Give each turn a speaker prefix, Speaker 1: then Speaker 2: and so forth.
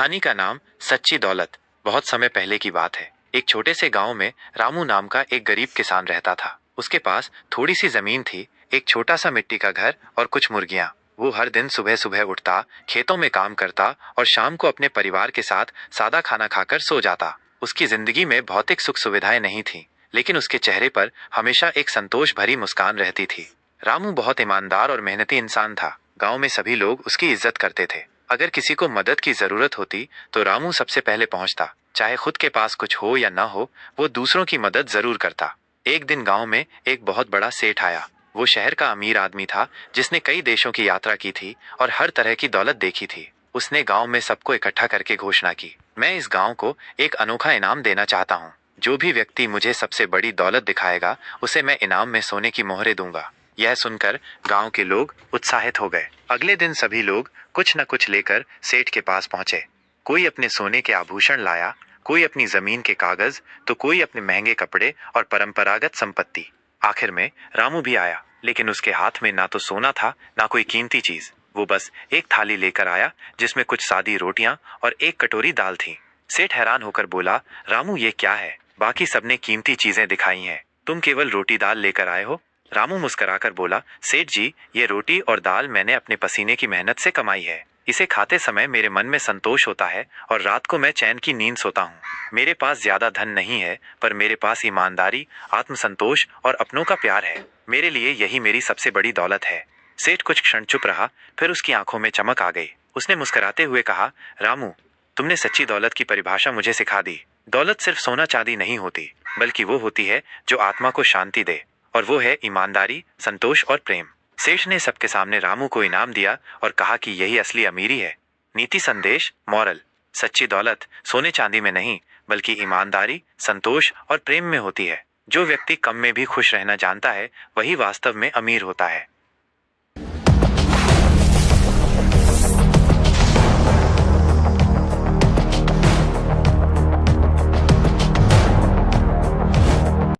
Speaker 1: कहानी का नाम सच्ची दौलत। बहुत समय पहले की बात है। एक छोटे से गांव में रामू नाम का एक गरीब किसान रहता था। उसके पास थोड़ी सी जमीन थी, एक छोटा सा मिट्टी का घर और कुछ मुर्गियां। वो हर दिन सुबह सुबह उठता, खेतों में काम करता और शाम को अपने परिवार के साथ सादा खाना खाकर सो जाता। उसकी जिंदगी में भौतिक सुख सुविधाएं नहीं थीं, लेकिन उसके चेहरे पर हमेशा एक संतोष भरी मुस्कान रहती थी। रामू बहुत ईमानदार और मेहनती इंसान था। गांव में सभी लोग उसकी इज्जत करते थे। अगर किसी को मदद की जरूरत होती तो रामू सबसे पहले पहुंचता। चाहे खुद के पास कुछ हो या ना हो, वो दूसरों की मदद जरूर करता। एक दिन गांव में एक बहुत बड़ा सेठ आया। वो शहर का अमीर आदमी था, जिसने कई देशों की यात्रा की थी और हर तरह की दौलत देखी थी। उसने गांव में सबको इकट्ठा करके घोषणा की, मैं इस गांव को एक अनोखा इनाम देना चाहता हूँ। जो भी व्यक्ति मुझे सबसे बड़ी दौलत दिखाएगा, उसे मैं इनाम में सोने की मोहरें दूंगा। यह सुनकर गांव के लोग उत्साहित हो गए। अगले दिन सभी लोग कुछ न कुछ लेकर सेठ के पास पहुंचे। कोई अपने सोने के आभूषण लाया, कोई अपनी जमीन के कागज, तो कोई अपने महंगे कपड़े और परंपरागत संपत्ति। आखिर में रामू भी आया, लेकिन उसके हाथ में ना तो सोना था, ना कोई कीमती चीज। वो बस एक थाली लेकर आया, जिसमें कुछ सादी रोटियां और एक कटोरी दाल थी। सेठ हैरान होकर बोला, रामू ये क्या है? बाकी सबने कीमती चीजें दिखाई हैं, तुम केवल रोटी दाल लेकर आए हो। रामू मुस्कुराकर बोला, सेठ जी, ये रोटी और दाल मैंने अपने पसीने की मेहनत से कमाई है। इसे खाते समय मेरे मन में संतोष होता है और रात को मैं चैन की नींद सोता हूँ। मेरे पास ज्यादा धन नहीं है, पर मेरे पास ईमानदारी, आत्मसंतोष और अपनों का प्यार है। मेरे लिए यही मेरी सबसे बड़ी दौलत है। सेठ कुछ क्षण चुप रहा, फिर उसकी आंखों में चमक आ गई। उसने मुस्कुराते हुए कहा, रामू, तुमने सच्ची दौलत की परिभाषा मुझे सिखा दी। दौलत सिर्फ सोना चांदी नहीं होती, बल्कि वो होती है जो आत्मा को शांति दे, और वो है ईमानदारी, संतोष और प्रेम। सेठ ने सबके सामने रामू को इनाम दिया और कहा कि यही असली अमीरी है। नीति संदेश, मॉरल, सच्ची दौलत सोने चांदी में नहीं, बल्कि ईमानदारी, संतोष और प्रेम में होती है। जो व्यक्ति कम में भी खुश रहना जानता है, वही वास्तव में अमीर होता है।